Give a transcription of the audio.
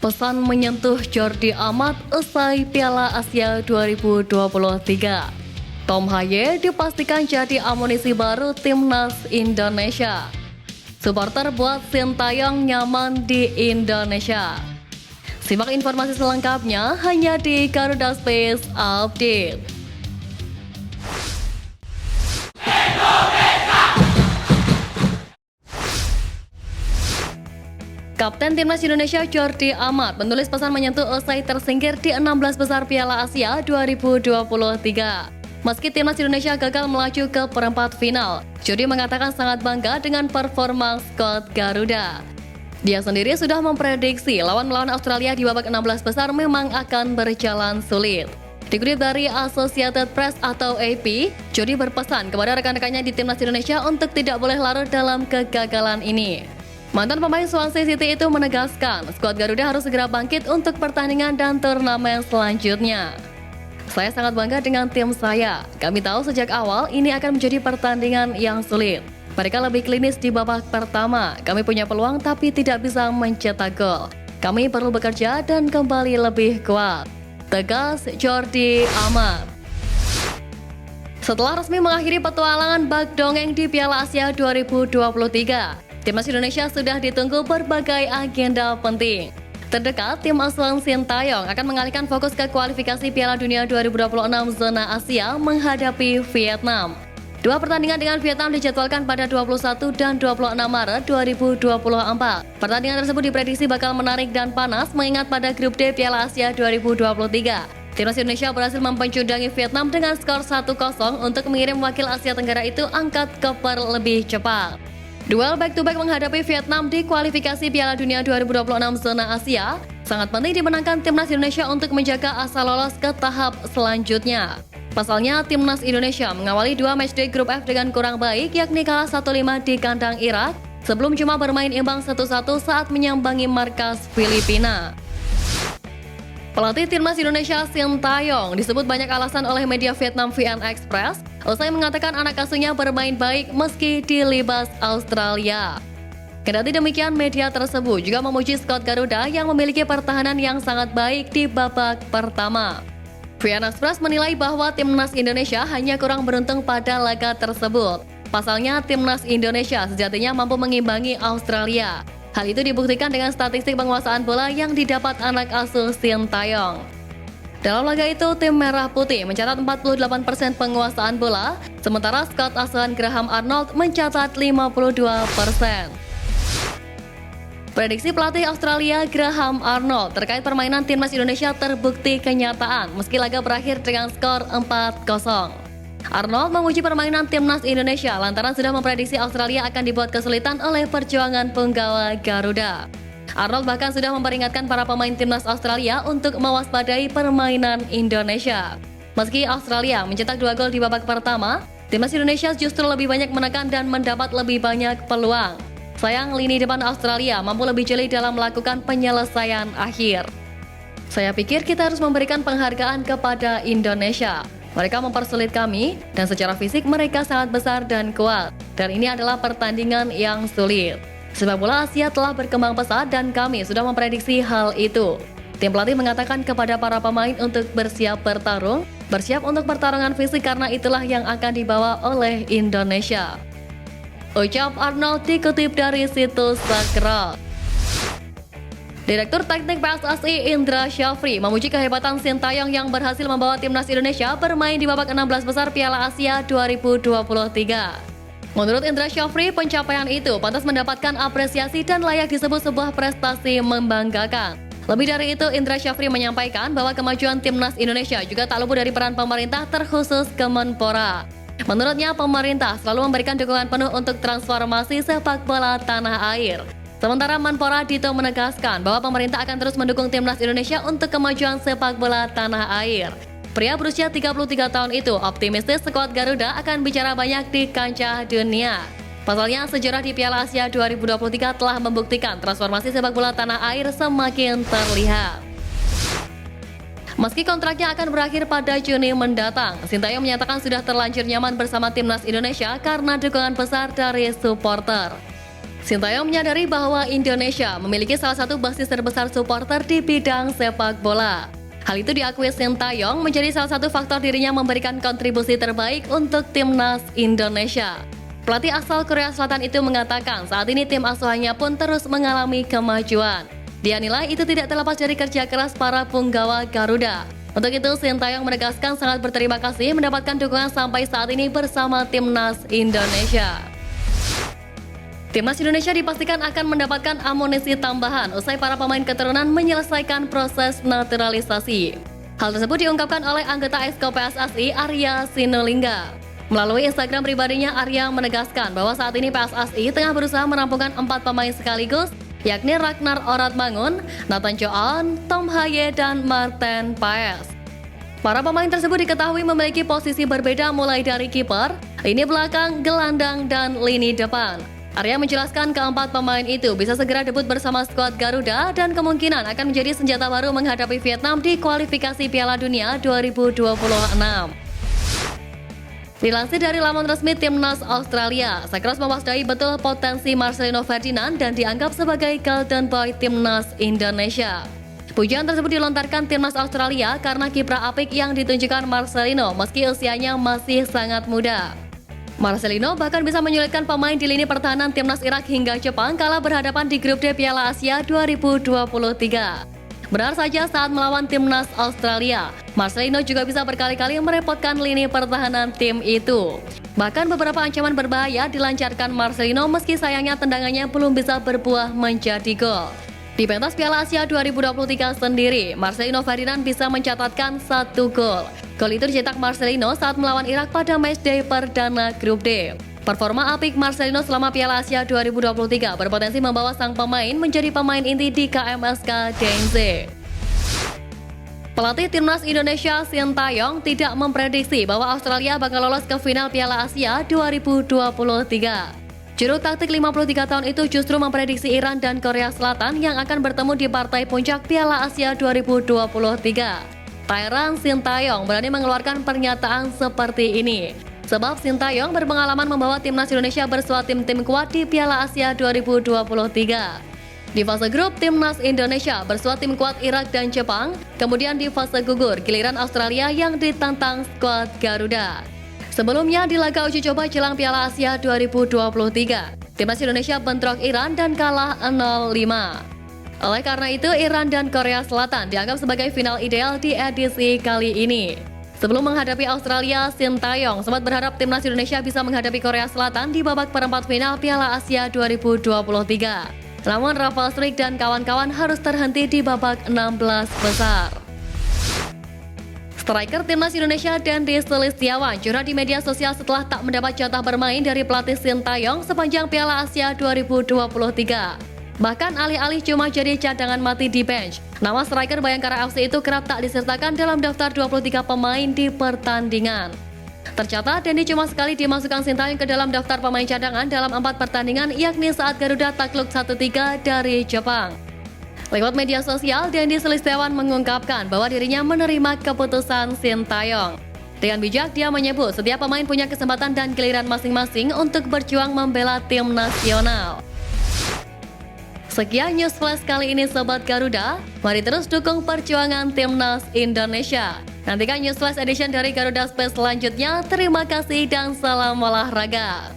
Pesan menyentuh Jordi Amat usai Piala Asia 2023. Tom Haye dipastikan jadi amunisi baru timnas Indonesia. Supporter buat Sintayong nyaman di Indonesia. Simak informasi selengkapnya hanya di Garuda Space Update. Kapten Timnas Indonesia Jordi Amat menulis pesan menyentuh usai tersingkir di 16 besar Piala Asia 2023. Meski Timnas Indonesia gagal melaju ke perempat final, Jordi mengatakan sangat bangga dengan performa skuad Garuda. Dia sendiri sudah memprediksi lawan melawan Australia di babak 16 besar memang akan berjalan sulit. Dikutip dari Associated Press atau AP, Jordi berpesan kepada rekan-rekannya di Timnas Indonesia untuk tidak boleh larut dalam kegagalan ini. Mantan pemain Swansea City itu menegaskan, skuad Garuda harus segera bangkit untuk pertandingan dan turnamen selanjutnya. Saya sangat bangga dengan tim saya. Kami tahu sejak awal ini akan menjadi pertandingan yang sulit. Mereka lebih klinis di babak pertama. Kami punya peluang tapi tidak bisa mencetak gol. Kami perlu bekerja dan kembali lebih kuat. Tegas Jordi Amat. Setelah resmi mengakhiri petualangan bak dongeng di Piala Asia 2023, Timnas Indonesia sudah ditunggu berbagai agenda penting. Terdekat, tim asuhan Sintayong akan mengalihkan fokus ke kualifikasi Piala Dunia 2026 zona Asia menghadapi Vietnam. Dua pertandingan dengan Vietnam dijadwalkan pada 21 dan 26 Maret 2024. Pertandingan tersebut diprediksi bakal menarik dan panas mengingat pada grup D Piala Asia 2023. Timnas Indonesia berhasil mempencundangi Vietnam dengan skor 1-0 untuk mengirim wakil Asia Tenggara itu angkat koper lebih cepat. Duel back-to-back menghadapi Vietnam di kualifikasi Piala Dunia 2026 zona Asia sangat penting dimenangkan Timnas Indonesia untuk menjaga asa lolos ke tahap selanjutnya. Pasalnya, Timnas Indonesia mengawali dua matchday grup F dengan kurang baik, yakni kalah 1-5 di kandang Irak, sebelum cuma bermain imbang 1-1 saat menyambangi markas Filipina. Pelatih Timnas Indonesia Sintayong disebut banyak alasan oleh media Vietnam VN Express usai mengatakan anak asuhnya bermain baik meski dilibas Australia. Kendati demikian, media tersebut juga memuji skuad Garuda yang memiliki pertahanan yang sangat baik di babak pertama. VN Express menilai bahwa Timnas Indonesia hanya kurang beruntung pada laga tersebut. Pasalnya, Timnas Indonesia sejatinya mampu mengimbangi Australia. Hal itu dibuktikan dengan statistik penguasaan bola yang didapat anak asuh Sintayong. Dalam laga itu, tim Merah Putih mencatat 48% penguasaan bola, sementara skuad asuhan Graham Arnold mencatat 52%. Prediksi pelatih Australia Graham Arnold terkait permainan Timnas Indonesia terbukti kenyataan meski laga berakhir dengan skor 4-0. Arnold menguji permainan Timnas Indonesia lantaran sudah memprediksi Australia akan dibuat kesulitan oleh perjuangan punggawa Garuda. Arnold bahkan sudah memperingatkan para pemain Timnas Australia untuk mewaspadai permainan Indonesia. Meski Australia mencetak 2 gol di babak pertama, Timnas Indonesia justru lebih banyak menekan dan mendapat lebih banyak peluang. Sayang, lini depan Australia mampu lebih jeli dalam melakukan penyelesaian akhir. Saya pikir kita harus memberikan penghargaan kepada Indonesia. Mereka mempersulit kami, dan secara fisik mereka sangat besar dan kuat. Dan ini adalah pertandingan yang sulit. Sepak bola Asia telah berkembang pesat dan kami sudah memprediksi hal itu. Tim pelatih mengatakan kepada para pemain untuk bersiap bertarung, bersiap untuk pertarungan fisik karena itulah yang akan dibawa oleh Indonesia. Ucap Arnold dikutip dari situs Sakral. Direktur Teknik PSSI Indra Syafri memuji kehebatan Sintayong yang berhasil membawa Timnas Indonesia bermain di babak 16 besar Piala Asia 2023. Menurut Indra Syafri, pencapaian itu pantas mendapatkan apresiasi dan layak disebut sebuah prestasi membanggakan. Lebih dari itu, Indra Syafri menyampaikan bahwa kemajuan Timnas Indonesia juga tak luput dari peran pemerintah terkhusus Kemenpora. Menurutnya, pemerintah selalu memberikan dukungan penuh untuk transformasi sepak bola tanah air. Sementara Menpora Dito menegaskan bahwa pemerintah akan terus mendukung Timnas Indonesia untuk kemajuan sepak bola tanah air. Pria berusia 33 tahun itu optimistis skuad Garuda akan bicara banyak di kancah dunia. Pasalnya, sejarah di Piala Asia 2023 telah membuktikan transformasi sepak bola tanah air semakin terlihat. Meski kontraknya akan berakhir pada Juni mendatang, Sintayong menyatakan sudah terlanjur nyaman bersama Timnas Indonesia karena dukungan besar dari supporter. Sintayong menyadari bahwa Indonesia memiliki salah satu basis terbesar supporter di bidang sepak bola. Hal itu diakui Sintayong menjadi salah satu faktor dirinya memberikan kontribusi terbaik untuk timnas Indonesia. Pelatih asal Korea Selatan itu mengatakan saat ini tim asuhannya pun terus mengalami kemajuan. Dia nilai itu tidak terlepas dari kerja keras para punggawa Garuda. Untuk itu, Sintayong menegaskan sangat berterima kasih mendapatkan dukungan sampai saat ini bersama timnas Indonesia. Timnas Indonesia dipastikan akan mendapatkan amunisi tambahan usai para pemain keturunan menyelesaikan proses naturalisasi. Hal tersebut diungkapkan oleh anggota Exco PSSI Arya Sinulinga. Melalui Instagram pribadinya, Arya menegaskan bahwa saat ini PSSI tengah berusaha merampungkan 4 pemain sekaligus, yakni Ragnar Oratmangun, Nathan Choan, Tom Haye, dan Martin Paes. Para pemain tersebut diketahui memiliki posisi berbeda mulai dari kiper, lini belakang, gelandang, dan lini depan. Arya menjelaskan keempat pemain itu bisa segera debut bersama skuad Garuda dan kemungkinan akan menjadi senjata baru menghadapi Vietnam di kualifikasi Piala Dunia 2026. Dilansir dari laman resmi Timnas Australia, Sakras mewaspadai betul potensi Marcelino Ferdinand dan dianggap sebagai golden boy Timnas Indonesia. Pujian tersebut dilontarkan Timnas Australia karena kiprah apik yang ditunjukkan Marcelino meski usianya masih sangat muda. Marcelino bahkan bisa menyulitkan pemain di lini pertahanan timnas Irak hingga Jepang kala berhadapan di grup D Piala Asia 2023. Benar saja saat melawan timnas Australia, Marcelino juga bisa berkali-kali merepotkan lini pertahanan tim itu. Bahkan beberapa ancaman berbahaya dilancarkan Marcelino meski sayangnya tendangannya belum bisa berbuah menjadi gol. Di pentas Piala Asia 2023 sendiri, Marcelino Ferdinand bisa mencatatkan 1 gol. Gol itu dicetak Marcelino saat melawan Irak pada matchday perdana grup D. Performa apik Marcelino selama Piala Asia 2023 berpotensi membawa sang pemain menjadi pemain inti di KMSK DNZ. Pelatih timnas Indonesia Sintayong tidak memprediksi bahwa Australia bakal lolos ke final Piala Asia 2023. Juru taktik 53 tahun itu justru memprediksi Iran dan Korea Selatan yang akan bertemu di partai puncak Piala Asia 2023. Thailand Sintayong berani mengeluarkan pernyataan seperti ini. Sebab Sintayong berpengalaman membawa timnas Indonesia bersua tim-tim kuat di Piala Asia 2023. Di fase grup, timnas Indonesia bersua tim kuat Irak dan Jepang. Kemudian di fase gugur, giliran Australia yang ditantang skuad Garuda. Sebelumnya di laga uji coba jelang Piala Asia 2023, timnas Indonesia bentrok Iran dan kalah 0-5. Oleh karena itu, Iran dan Korea Selatan dianggap sebagai final ideal di edisi kali ini. Sebelum menghadapi Australia, Sintayong sempat berharap timnas Indonesia bisa menghadapi Korea Selatan di babak perempat final Piala Asia 2023. Namun Rafael Struijk dan kawan-kawan harus terhenti di babak 16 besar. Striker timnas Indonesia Dendi Sulistiawan curhat di media sosial setelah tak mendapat jatah bermain dari pelatih Sintayong sepanjang Piala Asia 2023. Bahkan alih-alih cuma jadi cadangan mati di bench, nama striker Bayangkara FC itu kerap tak disertakan dalam daftar 23 pemain di pertandingan. Tercatat, Dendi cuma sekali dimasukkan Sintayong ke dalam daftar pemain cadangan dalam 4 pertandingan, yakni saat Garuda takluk 1-3 dari Jepang. Lewat media sosial, Dendi Sulistiawan mengungkapkan bahwa dirinya menerima keputusan Sintayong. Dengan bijak, dia menyebut setiap pemain punya kesempatan dan giliran masing-masing untuk berjuang membela tim nasional. Sekian news flash kali ini Sobat Garuda, mari terus dukung perjuangan timnas Indonesia. Nantikan news flash edition dari Garuda Space selanjutnya. Terima kasih dan salam olahraga.